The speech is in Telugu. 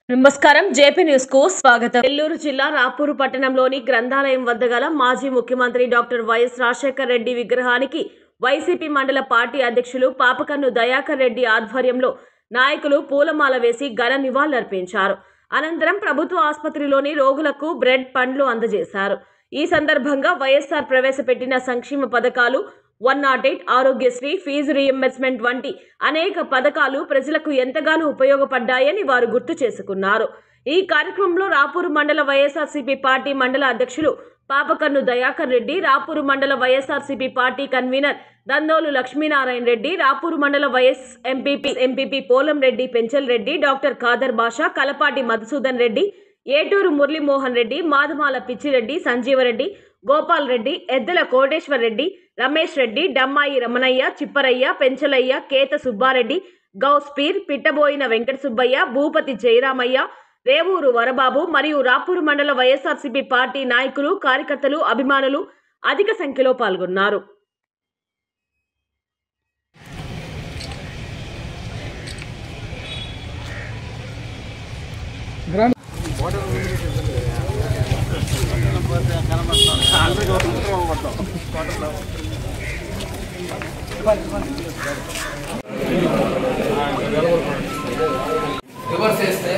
నమస్కారం జేపీ న్యూస్ కు స్వాగతం। నెల్లూరు జిల్లా రాపూరు పట్టణంలోని గ్రంథాలయం వద్ద గల మాజీ ముఖ్యమంత్రి డాక్టర్ వైఎస్ రాజశేఖర్ రెడ్డి విగ్రహానికి వైసీపీ మండల పార్టీ అధ్యక్షులు పాపకన్ను దయాకర్ రెడ్డి ఆధ్వర్యంలో నాయకులు పూలమాల వేసి ఘన నివాళులర్పించారు। అనంతరం ప్రభుత్వ ఆసుపత్రిలోని రోగులకు బ్రెడ్ పండ్లు అందజేశారు। ఈ సందర్భంగా వైఎస్ఆర్ ప్రవేశపెట్టిన సంక్షేమ పథకాలు 108 ఆరోగ్యశ్రీ ఫీజు రీయింబర్స్మెంట్ వంటి అనేక పథకాలు ప్రజలకు ఎంతగానో ఉపయోగపడ్డాయని వారు గుర్తు చేసుకున్నారు। ఈ కార్యక్రమంలో రాపూరు మండల వైఎస్ఆర్సీపీ పార్టీ మండల అధ్యక్షులు పాపకన్ను దయాకర్ రెడ్డి, రాపూరు మండల వైఎస్ఆర్సీపీ పార్టీ కన్వీనర్ దందోలు లక్ష్మీనారాయణ రెడ్డి, రాపూరు మండల వైఎస్ ఎంపీపీ పోలం రెడ్డి పెంచల్ రెడ్డి, డాక్టర్ ఖాదర్ బాషా, కలపాటి మధుసూదన్ రెడ్డి, ఏటూరు మురళీమోహన్ రెడ్డి, మాధమాల పిచ్చిరెడ్డి, సంజీవరెడ్డి, గోపాల్ రెడ్డి, ఎద్దల కోటేశ్వర్ రెడ్డి, రమేష్ రెడ్డి, డమ్మాయి రమణయ్య, చిప్పరయ్య, పెంచలయ్య, కేత సుబ్బారెడ్డి, గౌస్పీర్, పిట్టబోయిన వెంకట సుబ్బయ్య, భూపతి జయరామయ్య, రేవూరు వరబాబు మరియు రాపూరు మండల వైఎస్ఆర్సీపీ పార్టీ నాయకులు, కార్యకర్తలు, అభిమానులు అధిక సంఖ్యలో పాల్గొన్నారు। రివర్స్ చేస్తే